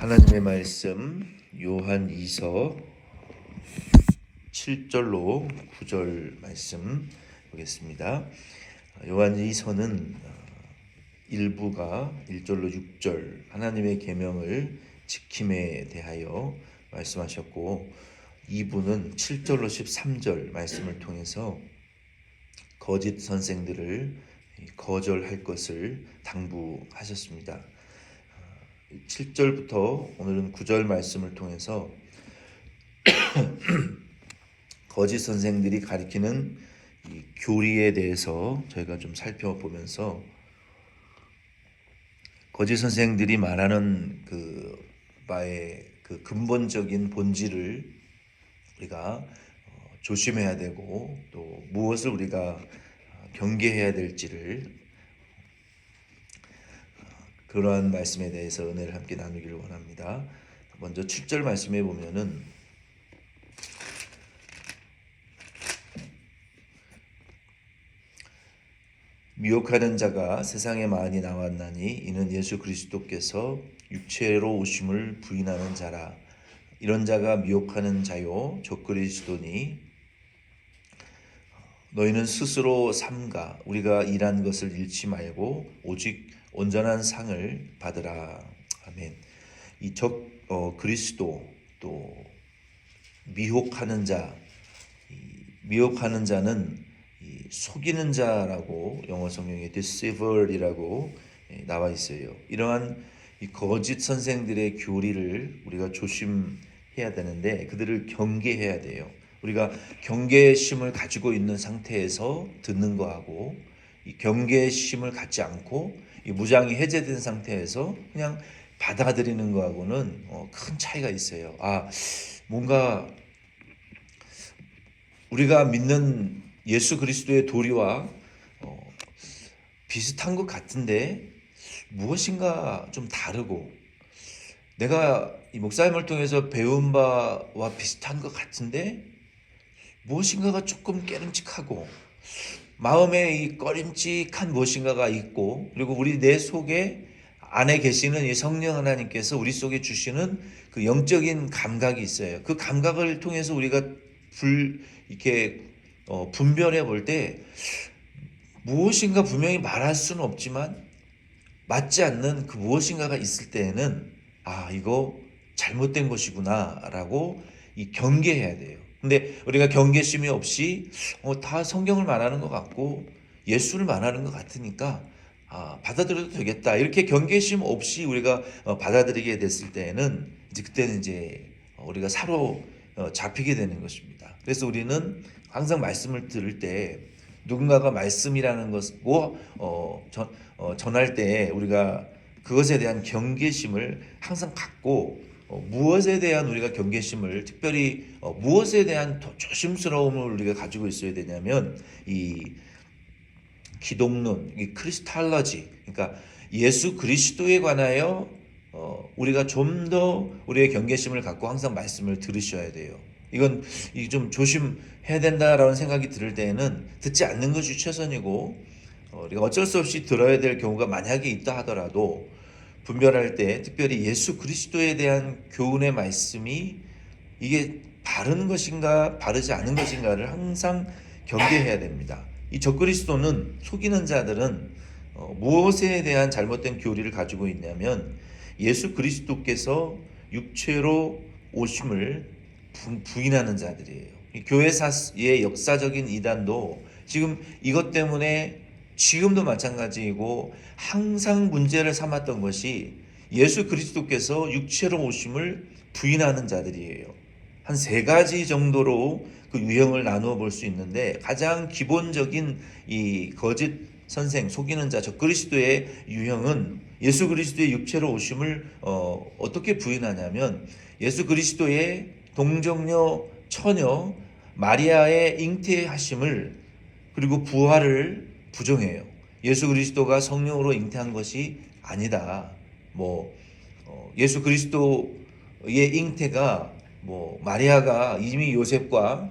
하나님의 말씀 요한 2서 7절로 9절 말씀 보겠습니다. 요한 2서는 1부가 1절로 6절 하나님의 계명을 지킴에 대하여 말씀하셨고 2부는 7절로 13절 말씀을 통해서 거짓 선생들을 거절할 것을 당부하셨습니다. 7절부터 오늘은 9절 말씀을 통해서 거짓 선생들이 가리키는 이 교리에 대해서 저희가 좀 살펴보면서 거짓 선생들이 말하는 바의 근본적인 본질을 우리가 조심해야 되고 또 무엇을 우리가 경계해야 될지를 그러한 말씀에 대해서 은혜를 함께 나누기를 원합니다. 먼저 7절 말씀에 보면은 미혹하는 자가 세상에 많이 나왔나니 이는 예수 그리스도께서 육체로 오심을 부인하는 자라. 이런 자가 미혹하는 자요 적 그리스도니 너희는 스스로 삼가 우리가 일한 것을 잃지 말고 오직 온전한 상을 받으라. 아멘. 이 적 그리스도 또 미혹하는 자, 미혹하는 자는 속이는 자라고 영어 성경에 deceiver이라고 나와 있어요. 이러한 이 거짓 선생들의 교리를 우리가 조심해야 되는데 그들을 경계해야 돼요. 우리가 경계심을 가지고 있는 상태에서 듣는 거하고 이 경계심을 갖지 않고 이 무장이 해제된 상태에서 그냥 받아들이는 거하고는 큰 차이가 있어요. 뭔가 우리가 믿는 예수 그리스도의 도리와 비슷한 것 같은데 무엇인가 좀 다르고 내가 이 목사님을 통해서 배운 바와 비슷한 것 같은데 무엇인가가 조금 깨름직하고 마음에 이 꺼림직한 무엇인가가 있고 그리고 우리 내 속에 안에 계시는 이 성령 하나님께서 우리 속에 주시는 그 영적인 감각이 있어요. 그 감각을 통해서 우리가 이렇게 분별해 볼 때 무엇인가 분명히 말할 수는 없지만 맞지 않는 그 무엇인가가 있을 때에는 이거 잘못된 것이구나라고 이 경계해야 돼요. 근데 우리가 경계심이 없이 다 성경을 말하는 것 같고 예수를 말하는 것 같으니까 받아들여도 되겠다 이렇게 경계심 없이 우리가 받아들이게 됐을 때에는 그때는 이제 우리가 사로잡히게 되는 것입니다. 그래서 우리는 항상 말씀을 들을 때 누군가가 말씀이라는 것고 전할 때 우리가 그것에 대한 경계심을 항상 갖고 무엇에 대한 우리가 경계심을 특별히 무엇에 대한 조심스러움을 우리가 가지고 있어야 되냐면 이 기독론, 이 크리스탈러지, 그러니까 예수 그리스도에 관하여 우리가 좀 더 우리의 경계심을 갖고 항상 말씀을 들으셔야 돼요. 이건 좀 조심해야 된다라는 생각이 들을 때에는 듣지 않는 것이 최선이고 우리가 어쩔 수 없이 들어야 될 경우가 만약에 있다 하더라도 분별할 때 특별히 예수 그리스도에 대한 교훈의 말씀이 이게 바른 것인가 바르지 않은 것인가를 항상 경계해야 됩니다. 이 적그리스도는 속이는 자들은 무엇에 대한 잘못된 교리를 가지고 있냐면 예수 그리스도께서 육체로 오심을 부인하는 자들이에요. 이 교회사의 역사적인 이단도 지금 이것 때문에 지금도 마찬가지이고 항상 문제를 삼았던 것이 예수 그리스도께서 육체로 오심을 부인하는 자들이에요. 한 3가지 정도로 그 유형을 나누어 볼 수 있는데 가장 기본적인 이 거짓 선생, 속이는 자, 저 그리스도의 유형은 예수 그리스도의 육체로 오심을 어떻게 부인하냐면 예수 그리스도의 동정녀 처녀 마리아의 잉태하심을 그리고 부활을 부정해요. 예수 그리스도가 성령으로 잉태한 것이 아니다. 예수 그리스도의 잉태가 마리아가 이미 요셉과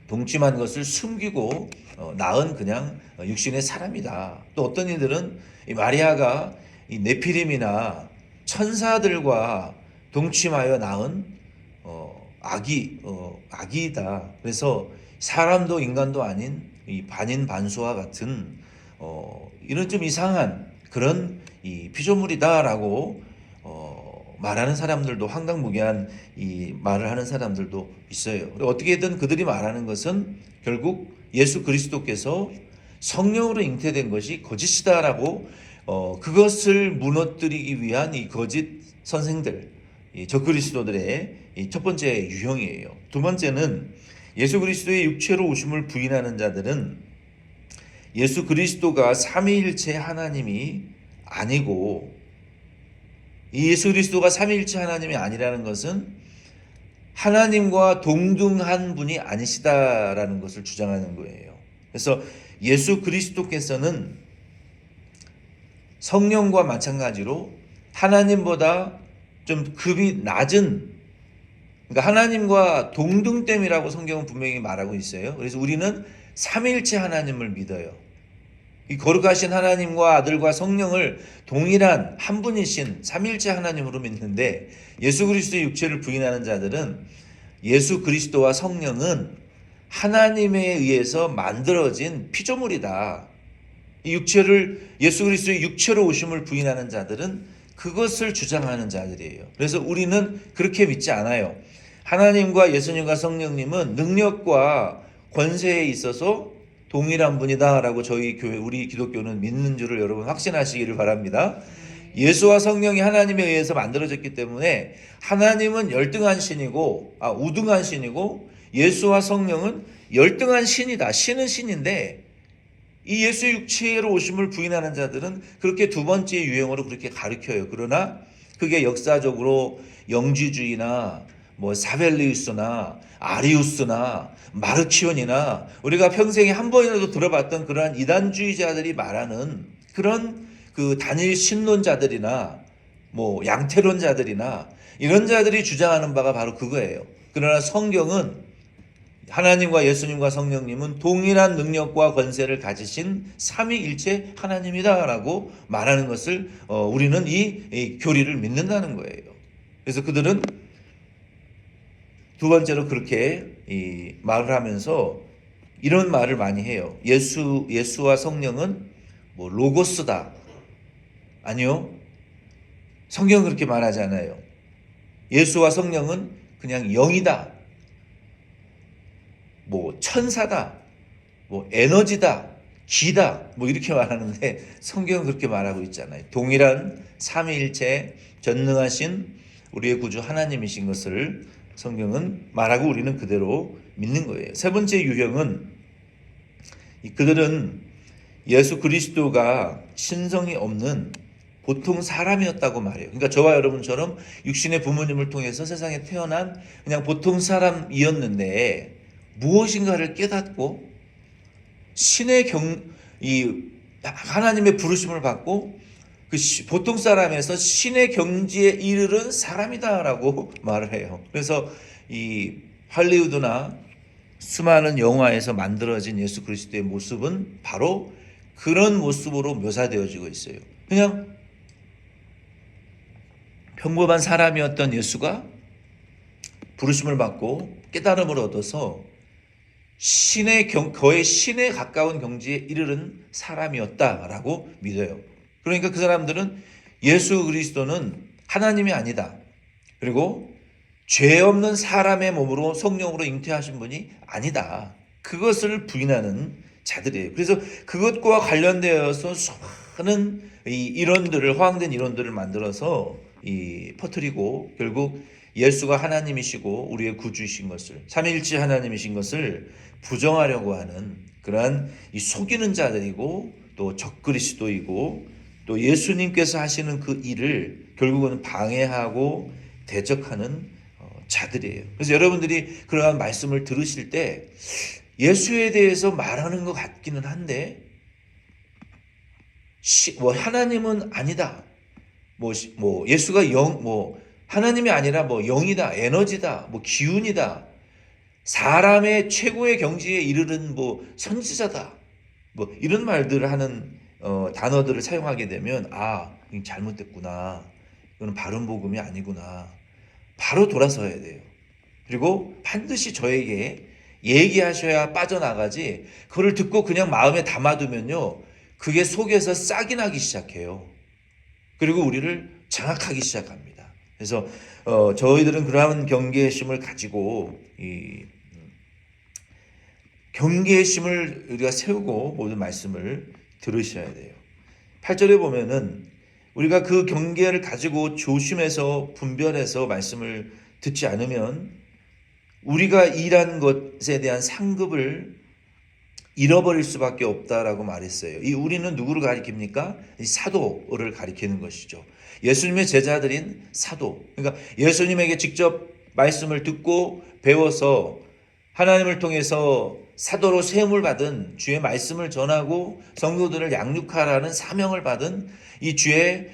동침한 것을 숨기고 낳은 그냥 육신의 사람이다. 또 어떤 이들은 이 마리아가 이 네피림이나 천사들과 동침하여 낳은 아기이다. 그래서 사람도 인간도 아닌 이 반인반수와 같은 이런 좀 이상한 그런 이 피조물이다라고 말하는 사람들도, 황당무계한 이 말을 하는 사람들도 있어요. 어떻게든 그들이 말하는 것은 결국 예수 그리스도께서 성령으로 잉태된 것이 거짓이다라고 그것을 무너뜨리기 위한 이 거짓 선생들, 이 적그리스도들의 이 첫 번째 유형이에요. 두 번째는 예수 그리스도의 육체로 오심을 부인하는 자들은 예수 그리스도가 삼위일체 하나님이 아니고, 이 예수 그리스도가 삼위일체 하나님이 아니라는 것은 하나님과 동등한 분이 아니시다라는 것을 주장하는 거예요. 그래서 예수 그리스도께서는 성령과 마찬가지로 하나님보다 좀 급이 낮은, 그러니까 하나님과 동등됨이라고 성경은 분명히 말하고 있어요. 그래서 우리는 삼위일체 하나님을 믿어요. 이 거룩하신 하나님과 아들과 성령을 동일한 한 분이신 삼위일체 하나님으로 믿는데, 예수 그리스도의 육체를 부인하는 자들은 예수 그리스도와 성령은 하나님에 의해서 만들어진 피조물이다. 이 육체를, 예수 그리스도의 육체로 오심을 부인하는 자들은 그것을 주장하는 자들이에요. 그래서 우리는 그렇게 믿지 않아요. 하나님과 예수님과 성령님은 능력과 권세에 있어서 동일한 분이다라고 저희 교회, 우리 기독교는 믿는 줄을 여러분 확신하시기를 바랍니다. 예수와 성령이 하나님에 의해서 만들어졌기 때문에 하나님은 열등한 신이고, 우등한 신이고, 예수와 성령은 열등한 신이다. 신은 신인데 이 예수의 육체로 오심을 부인하는 자들은 그렇게 두 번째 유형으로 그렇게 가르쳐요. 그러나 그게 역사적으로 영지주의나 뭐 사벨리우스나 아리우스나 마르키온이나 우리가 평생에 한 번이라도 들어봤던 그러한 이단주의자들이 말하는 그런 그 단일 신론자들이나 뭐 양태론자들이나 이런 자들이 주장하는 바가 바로 그거예요. 그러나 성경은 하나님과 예수님과 성령님은 동일한 능력과 권세를 가지신 삼위일체 하나님이다라고 말하는 것을 우리는 이 교리를 믿는다는 거예요. 그래서 그들은 두 번째로 그렇게 말을 하면서 이런 말을 많이 해요. 예수와 성령은 뭐 로고스다. 아니요. 성경은 그렇게 말하지 않아요. 예수와 성령은 그냥 영이다. 뭐 천사다. 뭐 에너지다. 기다. 뭐 이렇게 말하는데 성경은 그렇게 말하고 있잖아요. 동일한 삼위일체 전능하신 우리의 구주 하나님이신 것을 성경은 말하고 우리는 그대로 믿는 거예요. 세 번째 유형은 그들은 예수 그리스도가 신성이 없는 보통 사람이었다고 말해요. 그러니까 저와 여러분처럼 육신의 부모님을 통해서 세상에 태어난 그냥 보통 사람이었는데 무엇인가를 깨닫고 하나님의 부르심을 받고 그 보통 사람에서 신의 경지에 이르는 사람이다라고 말을 해요. 그래서 이 할리우드나 수많은 영화에서 만들어진 예수 그리스도의 모습은 바로 그런 모습으로 묘사되어지고 있어요. 그냥 평범한 사람이었던 예수가 부르심을 받고 깨달음을 얻어서 거의 신에 가까운 경지에 이르는 사람이었다라고 믿어요. 그러니까 그 사람들은 예수 그리스도는 하나님이 아니다. 그리고 죄 없는 사람의 몸으로 성령으로 잉태하신 분이 아니다. 그것을 부인하는 자들이에요. 그래서 그것과 관련되어서 수많은 허황된 이론들을 만들어서 퍼뜨리고 결국 예수가 하나님이시고 우리의 구주이신 것을, 삼위일체 하나님이신 것을 부정하려고 하는 그러한 속이는 자들이고 또 적그리스도이고 또 예수님께서 하시는 그 일을 결국은 방해하고 대적하는 자들이에요. 그래서 여러분들이 그러한 말씀을 들으실 때 예수에 대해서 말하는 것 같기는 한데 하나님은 아니다. 예수가 하나님이 아니라 영이다, 에너지다, 기운이다, 사람의 최고의 경지에 이르는 선지자다, 이런 말들을 하는 단어들을 사용하게 되면 잘못됐구나. 이거는 바른 복음이 아니구나. 바로 돌아서야 돼요. 그리고 반드시 저에게 얘기하셔야 빠져나가지, 그걸 듣고 그냥 마음에 담아두면요, 그게 속에서 싹이 나기 시작해요. 그리고 우리를 장악하기 시작합니다. 그래서 저희들은 그러한 경계심을 가지고 이 경계심을 우리가 세우고 모든 말씀을 들으셔야 돼요. 8절에 보면은 우리가 그 경계를 가지고 조심해서 분별해서 말씀을 듣지 않으면 우리가 일한 것에 대한 상급을 잃어버릴 수밖에 없다라고 말했어요. 이 우리는 누구를 가리킵니까? 이 사도를 가리키는 것이죠. 예수님의 제자들인 사도. 그러니까 예수님에게 직접 말씀을 듣고 배워서 하나님을 통해서 사도로 세움을 받은, 주의 말씀을 전하고 성도들을 양육하라는 사명을 받은 이 주의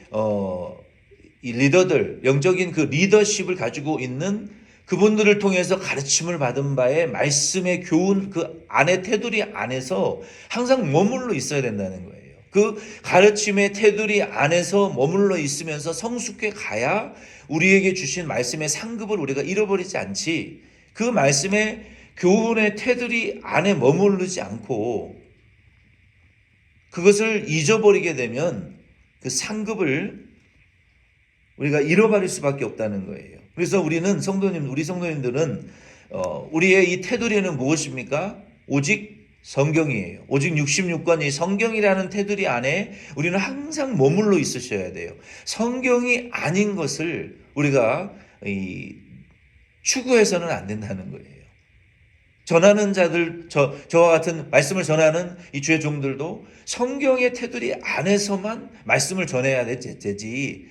이 리더들, 영적인 그 리더십을 가지고 있는 그분들을 통해서 가르침을 받은 바에 말씀의 교훈 그 안에 테두리 안에서 항상 머물러 있어야 된다는 거예요. 그 가르침의 테두리 안에서 머물러 있으면서 성숙해 가야 우리에게 주신 말씀의 상급을 우리가 잃어버리지 않지, 그 말씀의 교훈의 테두리 안에 머무르지 않고 그것을 잊어버리게 되면 그 상급을 우리가 잃어버릴 수밖에 없다는 거예요. 그래서 우리는 우리 성도님들은 우리의 이 테두리는 무엇입니까? 오직 성경이에요. 오직 66권이 성경이라는 테두리 안에 우리는 항상 머물러 있으셔야 돼요. 성경이 아닌 것을 우리가 추구해서는 안 된다는 거예요. 전하는 자들, 저와 같은 말씀을 전하는 이 주의 종들도 성경의 테두리 안에서만 말씀을 전해야 되지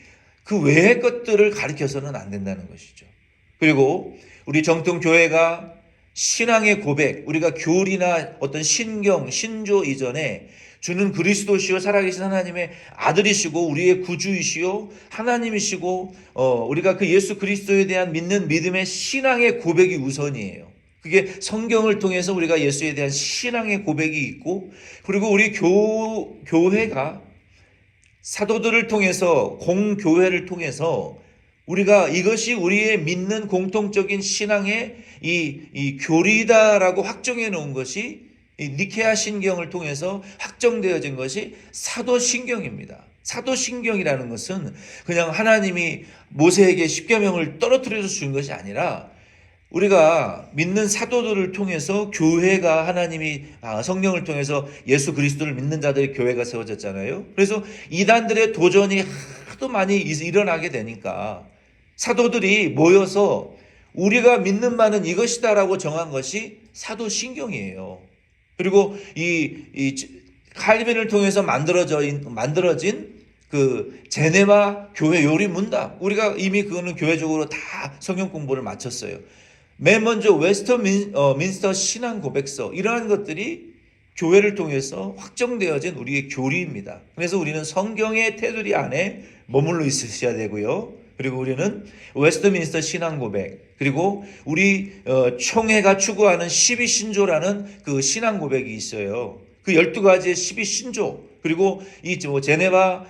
그 외의 것들을 가리켜서는 안 된다는 것이죠. 그리고 우리 정통 교회가 신앙의 고백, 우리가 교리나 어떤 신경, 신조 이전에 주는 그리스도시요 살아계신 하나님의 아들이시고 우리의 구주이시요 하나님이시고 우리가 그 예수 그리스도에 대한 믿는 믿음의 신앙의 고백이 우선이에요. 그게 성경을 통해서 우리가 예수에 대한 신앙의 고백이 있고, 그리고 우리 교회가 사도들을 통해서 공교회를 통해서 우리가 이것이 우리의 믿는 공통적인 신앙의 이 교리다라고 확정해 놓은 것이 이 니케아 신경을 통해서 확정되어진 것이 사도신경입니다. 사도신경이라는 것은 그냥 하나님이 모세에게 십계명을 떨어뜨려서 준 것이 아니라 우리가 믿는 사도들을 통해서 교회가 하나님이 성령을 통해서 예수 그리스도를 믿는 자들의 교회가 세워졌잖아요. 그래서 이단들의 도전이 하도 많이 일어나게 되니까 사도들이 모여서 우리가 믿는 바는 이것이다라고 정한 것이 사도신경이에요. 그리고 이 칼빈을 통해서 만들어진 그 제네바 교회 요리문답, 우리가 이미 그거는 교회적으로 다 성경 공부를 마쳤어요. 맨 먼저 웨스터민스터 신앙 고백서, 이러한 것들이 교회를 통해서 확정되어진 우리의 교리입니다. 그래서 우리는 성경의 테두리 안에 머물러 있으셔야 되고요. 그리고 우리는 웨스터민스터 신앙 고백, 그리고 우리 총회가 추구하는 12신조라는 그 신앙 고백이 있어요. 그 12가지의 12신조, 그리고 이 제네바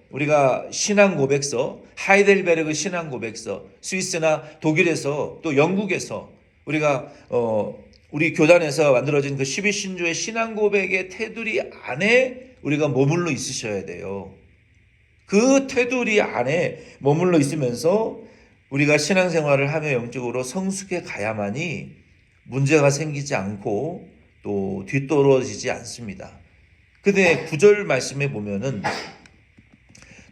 우리가 신앙 고백서, 하이델베르그 신앙 고백서, 스위스나 독일에서 또 영국에서 우리가 우리 교단에서 만들어진 그 12신조의 신앙 고백의 테두리 안에 우리가 머물러 있으셔야 돼요. 그 테두리 안에 머물러 있으면서 우리가 신앙생활을 하며 영적으로 성숙해 가야만이 문제가 생기지 않고 또 뒤떨어지지 않습니다. 근데 9절 말씀에 보면은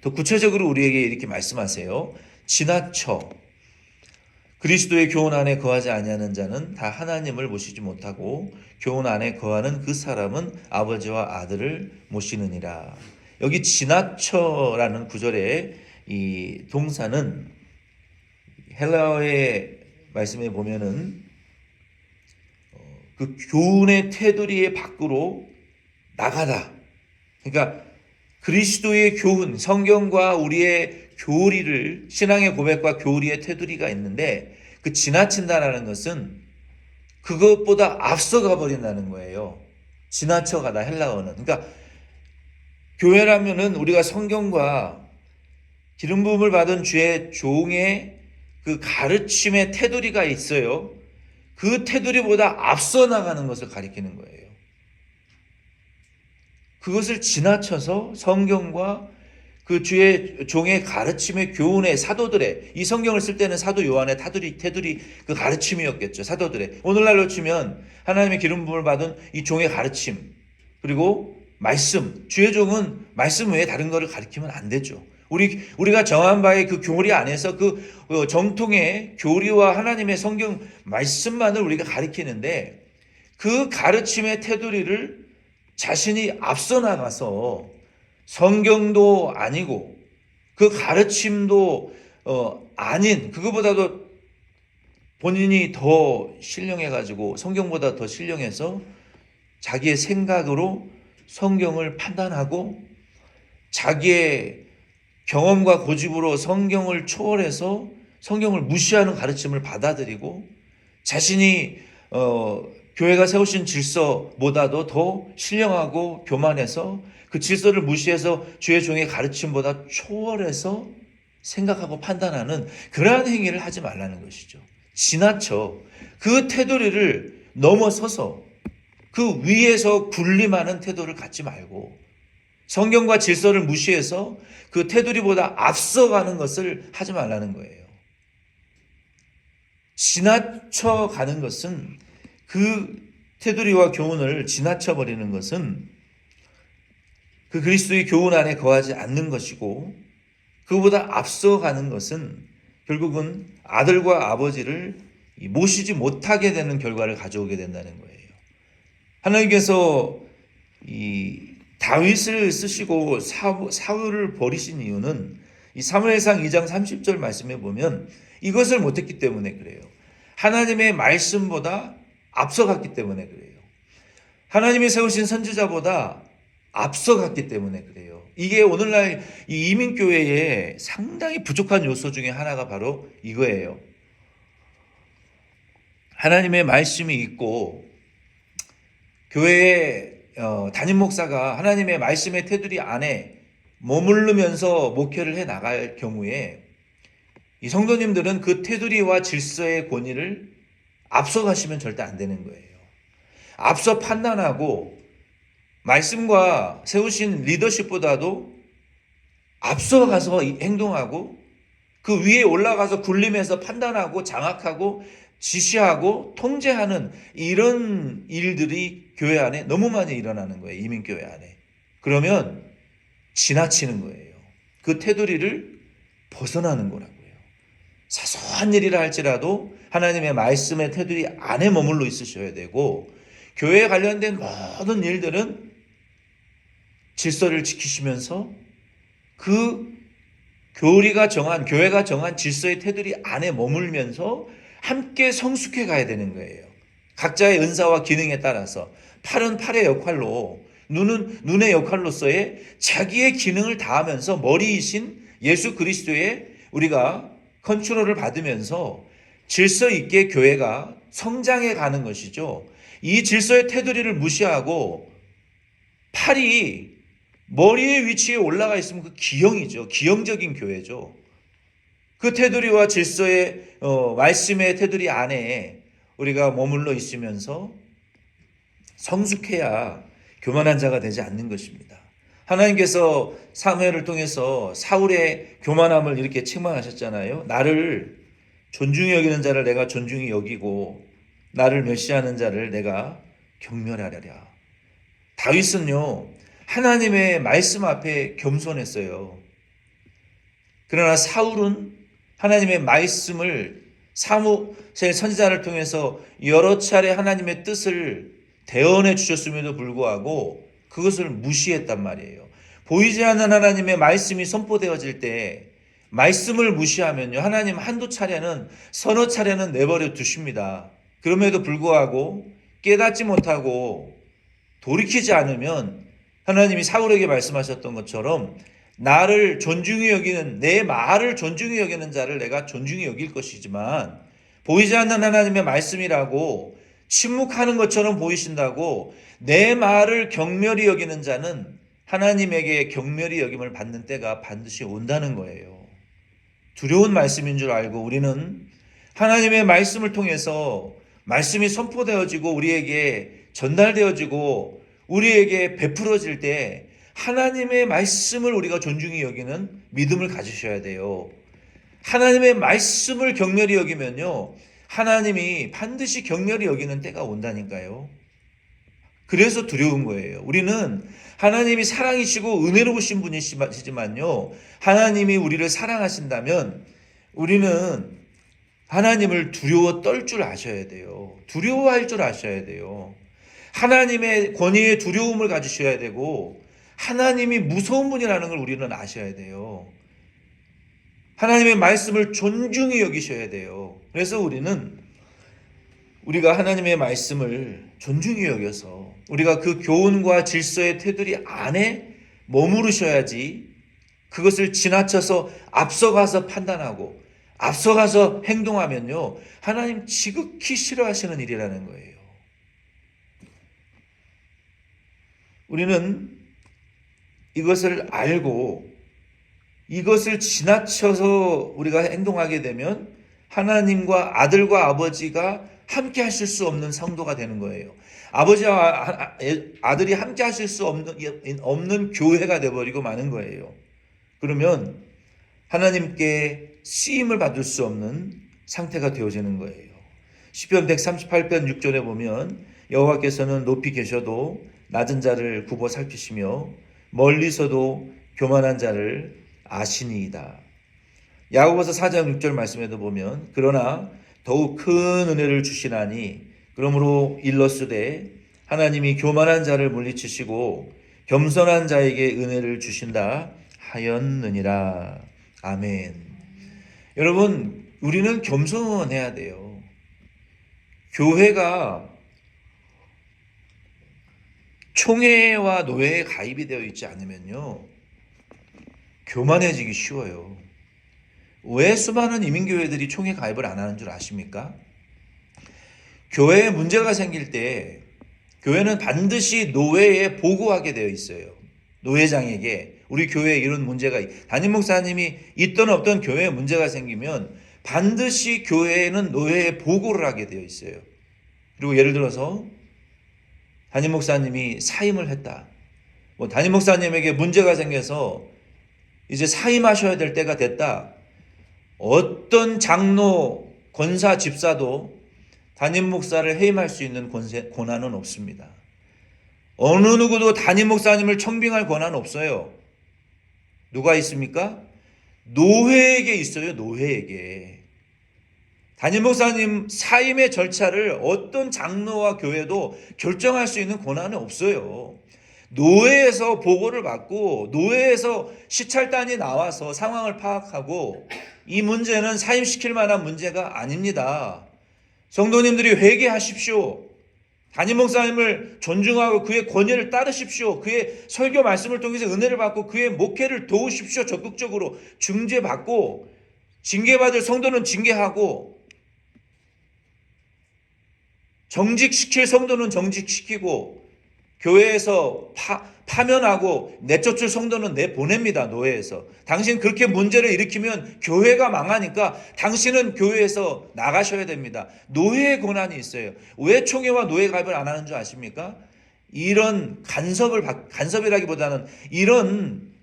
더 구체적으로 우리에게 이렇게 말씀하세요. 지나쳐 그리스도의 교훈 안에 거하지 아니하는 자는 다 하나님을 모시지 못하고 교훈 안에 거하는 그 사람은 아버지와 아들을 모시느니라. 여기 지나쳐라는 구절의 이 동사는 헬라어의 말씀에 보면은 그 교훈의 테두리의 밖으로 나가다. 그러니까 그리스도의 교훈, 성경과 우리의 교리를, 신앙의 고백과 교리의 테두리가 있는데 그 지나친다라는 것은 그것보다 앞서가 버린다는 거예요. 지나쳐가다, 헬라어는. 그러니까 교회라면은 우리가 성경과 기름 부음을 받은 주의 종의 그 가르침의 테두리가 있어요. 그 테두리보다 앞서 나가는 것을 가리키는 거예요. 그것을 지나쳐서 성경과 그 주의 종의 가르침의 교훈의 사도들의, 이 성경을 쓸 때는 사도 요한의 테두리 그 가르침이었겠죠. 사도들의. 오늘날로 치면 하나님의 기름 부음을 받은 이 종의 가르침, 그리고 말씀, 주의 종은 말씀 외에 다른 것을 가리키면 안 되죠. 우리가 정한 바의 그 교리 안에서 그 정통의 교리와 하나님의 성경 말씀만을 우리가 가리키는데, 그 가르침의 테두리를 자신이 앞서 나가서 성경도 아니고 그 가르침도 아닌, 그거보다도 본인이 더 신령해가지고 성경보다 더 신령해서 자기의 생각으로 성경을 판단하고 자기의 경험과 고집으로 성경을 초월해서 성경을 무시하는 가르침을 받아들이고 자신이 교회가 세우신 질서보다도 더 신령하고 교만해서 그 질서를 무시해서 주의 종의 가르침보다 초월해서 생각하고 판단하는 그러한 행위를 하지 말라는 것이죠. 지나쳐 그 테두리를 넘어서서 그 위에서 군림하는 태도를 갖지 말고 성경과 질서를 무시해서 그 테두리보다 앞서가는 것을 하지 말라는 거예요. 지나쳐가는 것은, 그 테두리와 교훈을 지나쳐버리는 것은 그 그리스도의 교훈 안에 거하지 않는 것이고, 그보다 앞서가는 것은 결국은 아들과 아버지를 모시지 못하게 되는 결과를 가져오게 된다는 거예요. 하나님께서 이 다윗을 쓰시고 사울을 버리신 이유는 이 사무엘상 2장 30절 말씀에 보면 이것을 못했기 때문에 그래요. 하나님의 말씀보다 앞서갔기 때문에 그래요. 하나님이 세우신 선지자보다 앞서갔기 때문에 그래요. 이게 오늘날 이 이민교회에 상당히 부족한 요소 중에 하나가 바로 이거예요. 하나님의 말씀이 있고 교회에 담임 목사가 하나님의 말씀의 테두리 안에 머무르면서 목회를 해 나갈 경우에 이 성도님들은 그 테두리와 질서의 권위를 앞서가시면 절대 안 되는 거예요. 앞서 판단하고 말씀과 세우신 리더십보다도 앞서가서 행동하고 그 위에 올라가서 군림해서 판단하고 장악하고 지시하고 통제하는 이런 일들이 교회 안에 너무 많이 일어나는 거예요. 이민교회 안에. 그러면 지나치는 거예요. 그 테두리를 벗어나는 거라고요. 사소한 일이라 할지라도 하나님의 말씀의 테두리 안에 머물러 있으셔야 되고, 교회에 관련된 모든 일들은 질서를 지키시면서 그 교회가 정한 질서의 테두리 안에 머물면서 함께 성숙해 가야 되는 거예요. 각자의 은사와 기능에 따라서 팔은 팔의 역할로, 눈은 눈의 역할로서의 자기의 기능을 다하면서 머리이신 예수 그리스도의 우리가 컨트롤을 받으면서 질서 있게 교회가 성장해 가는 것이죠. 이 질서의 테두리를 무시하고 팔이 머리의 위치에 올라가 있으면 그 기형이죠. 기형적인 교회죠. 그 테두리와 질서의 말씀의 테두리 안에 우리가 머물러 있으면서 성숙해야 교만한 자가 되지 않는 것입니다. 하나님께서 사무엘을 통해서 사울의 교만함을 이렇게 책망하셨잖아요. 나를 존중히 여기는 자를 내가 존중히 여기고 나를 멸시하는 자를 내가 경멸하리라. 다윗은요, 하나님의 말씀 앞에 겸손했어요. 그러나 사울은 하나님의 말씀을 사무엘 선지자를 통해서 여러 차례 하나님의 뜻을 대언해 주셨음에도 불구하고 그것을 무시했단 말이에요. 보이지 않는 하나님의 말씀이 선포되어질 때 말씀을 무시하면요, 하나님 한두 차례는, 서너 차례는 내버려 두십니다. 그럼에도 불구하고 깨닫지 못하고 돌이키지 않으면 하나님이 사울에게 말씀하셨던 것처럼 나를 존중히 여기는, 내 말을 존중히 여기는 자를 내가 존중히 여길 것이지만, 보이지 않는 하나님의 말씀이라고 침묵하는 것처럼 보이신다고 내 말을 경멸히 여기는 자는 하나님에게 경멸히 여김을 받는 때가 반드시 온다는 거예요. 두려운 말씀인 줄 알고 우리는 하나님의 말씀을 통해서 말씀이 선포되어지고 우리에게 전달되어지고 우리에게 베풀어질 때 하나님의 말씀을 우리가 존중히 여기는 믿음을 가지셔야 돼요. 하나님의 말씀을 격렬히 여기면요, 하나님이 반드시 격렬히 여기는 때가 온다니까요. 그래서 두려운 거예요. 우리는 하나님이 사랑이시고 은혜로우신 분이시지만요, 하나님이 우리를 사랑하신다면 우리는 하나님을 두려워 떨 줄 아셔야 돼요. 두려워할 줄 아셔야 돼요. 하나님의 권위에 두려움을 가지셔야 되고 하나님이 무서운 분이라는 걸 우리는 아셔야 돼요. 하나님의 말씀을 존중히 여기셔야 돼요. 그래서 우리가 하나님의 말씀을 존중히 여겨서 우리가 그 교훈과 질서의 테두리 안에 머무르셔야지 그것을 지나쳐서 앞서가서 판단하고 앞서가서 행동하면요, 하나님 지극히 싫어하시는 일이라는 거예요. 우리는 이것을 알고 이것을 지나쳐서 우리가 행동하게 되면 하나님과 아들과 아버지가 함께 하실 수 없는 성도가 되는 거예요. 아버지와 아들이 함께 하실 수 없는 교회가 되어버리고 마는 거예요. 그러면 하나님께 쓰임을 받을 수 없는 상태가 되어지는 거예요. 시편 138편 6절에 보면 여호와께서는 높이 계셔도 낮은 자를 굽어 살피시며 멀리서도 교만한 자를 아시니이다. 야고보서 4장 6절 말씀에도 보면 그러나 더욱 큰 은혜를 주시나니 그러므로 일러스되 하나님이 교만한 자를 물리치시고 겸손한 자에게 은혜를 주신다 하였느니라. 아멘. 여러분, 우리는 겸손해야 돼요. 교회가 총회와 노회에 가입이 되어 있지 않으면요, 교만해지기 쉬워요. 왜 수많은 이민교회들이 총회 가입을 안 하는 줄 아십니까? 교회에 문제가 생길 때 교회는 반드시 노회에 보고하게 되어 있어요. 노회장에게 우리 교회에 이런 문제가, 담임 목사님이 있던 없던 교회에 문제가 생기면 반드시 교회에는 노회에 보고를 하게 되어 있어요. 그리고 예를 들어서 담임 목사님이 사임을 했다. 담임 목사님에게 문제가 생겨서 이제 사임하셔야 될 때가 됐다. 어떤 장로, 권사, 집사도 담임 목사를 해임할 수 있는 권한은 없습니다. 어느 누구도 담임 목사님을 청빙할 권한은 없어요. 누가 있습니까? 노회에게 있어요. 노회에게. 담임 목사님 사임의 절차를 어떤 장로와 교회도 결정할 수 있는 권한은 없어요. 노회에서 보고를 받고 노회에서 시찰단이 나와서 상황을 파악하고 이 문제는 사임시킬 만한 문제가 아닙니다. 성도님들이 회개하십시오. 담임 목사님을 존중하고 그의 권위를 따르십시오. 그의 설교 말씀을 통해서 은혜를 받고 그의 목회를 도우십시오. 적극적으로 중재받고 징계받을 성도는 징계하고 정직시킬 성도는 정직시키고 교회에서 파면하고 내쫓을 성도는 내보냅니다. 노예에서. 당신 그렇게 문제를 일으키면 교회가 망하니까 당신은 교회에서 나가셔야 됩니다. 노예의 권한이 있어요. 왜 총회와 노예 가입을 안 하는 줄 아십니까? 이런 간섭이라기보다는 이런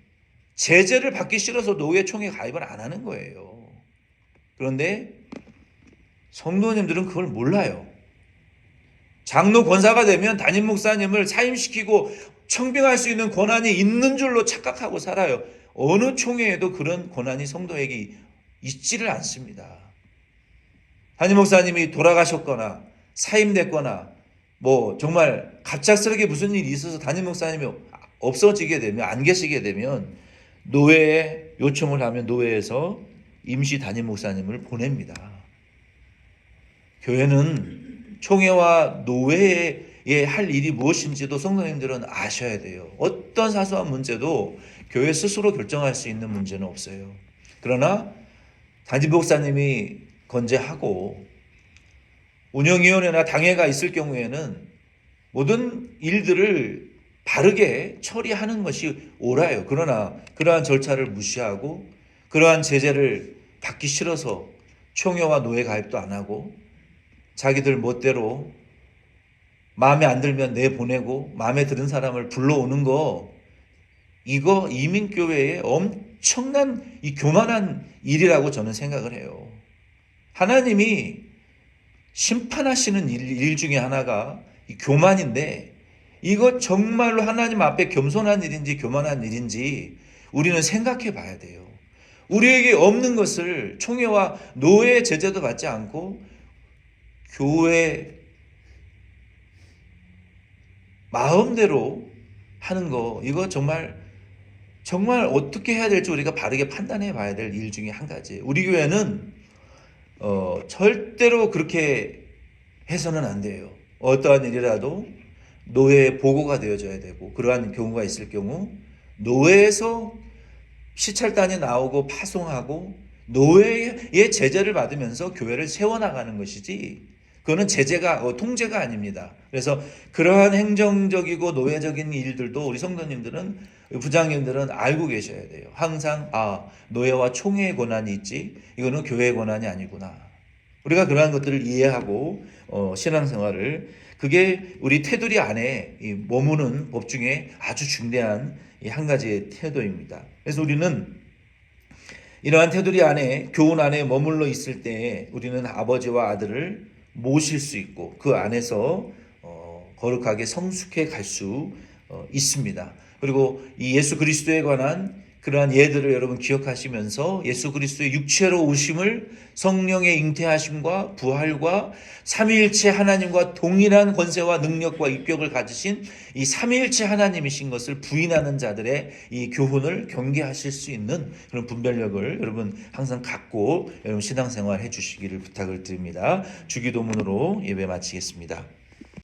제재를 받기 싫어서 노예 총회 가입을 안 하는 거예요. 그런데 성도님들은 그걸 몰라요. 장로 권사가 되면 담임 목사님을 사임시키고 청빙할 수 있는 권한이 있는 줄로 착각하고 살아요. 어느 총회에도 그런 권한이 성도에게 있지를 않습니다. 담임 목사님이 돌아가셨거나 사임됐거나 정말 갑작스럽게 무슨 일이 있어서 담임 목사님이 없어지게 되면, 안 계시게 되면 노회에 요청을 하면 노회에서 임시 담임 목사님을 보냅니다. 교회는 총회와 노회에 할 일이 무엇인지도 성도님들은 아셔야 돼요. 어떤 사소한 문제도 교회 스스로 결정할 수 있는 문제는 없어요. 그러나 담임 목사님이 건재하고 운영위원회나 당회가 있을 경우에는 모든 일들을 바르게 처리하는 것이 옳아요. 그러나 그러한 절차를 무시하고 그러한 제재를 받기 싫어서 총회와 노예 가입도 안 하고 자기들 멋대로 마음에 안 들면 내보내고 마음에 드는 사람을 불러오는 거, 이거 이민교회의 엄청난 이 교만한 일이라고 저는 생각을 해요. 하나님이 심판하시는 일 중에 하나가 이 교만인데, 이거 정말로 하나님 앞에 겸손한 일인지 교만한 일인지 우리는 생각해 봐야 돼요. 우리에게 없는 것을 총회와 노예 제재도 받지 않고 교회 마음대로 하는 거, 이거 정말 어떻게 해야 될지 우리가 바르게 판단해 봐야 될 일 중에 한 가지. 우리 교회는 절대로 그렇게 해서는 안 돼요. 어떠한 일이라도 노예의 보고가 되어져야 되고, 그러한 경우가 있을 경우 노예에서 시찰단이 나오고 파송하고 노예의 제재를 받으면서 교회를 세워나가는 것이지, 그거는 제재가 통제가 아닙니다. 그래서 그러한 행정적이고 노예적인 일들도 우리 성도님들은, 부장님들은 알고 계셔야 돼요. 항상 노예와 총회의 권한이 있지 이거는 교회의 권한이 아니구나. 우리가 그러한 것들을 이해하고 신앙생활을, 그게 우리 테두리 안에 머무는 법 중에 아주 중대한 한 가지의 태도입니다. 그래서 우리는 이러한 테두리 안에, 교훈 안에 머물러 있을 때 우리는 아버지와 아들을 모실 수 있고 그 안에서 거룩하게 성숙해 갈 수 있습니다. 그리고 이 예수 그리스도에 관한 그러한 예들을 여러분 기억하시면서 예수 그리스도의 육체로 오심을, 성령의 잉태하심과 부활과 삼위일체 하나님과 동일한 권세와 능력과 입격을 가지신 이 삼위일체 하나님이신 것을 부인하는 자들의 이 교훈을 경계하실 수 있는 그런 분별력을 여러분 항상 갖고 여러분 신앙생활 해주시기를 부탁을 드립니다. 주기도문으로 예배 마치겠습니다.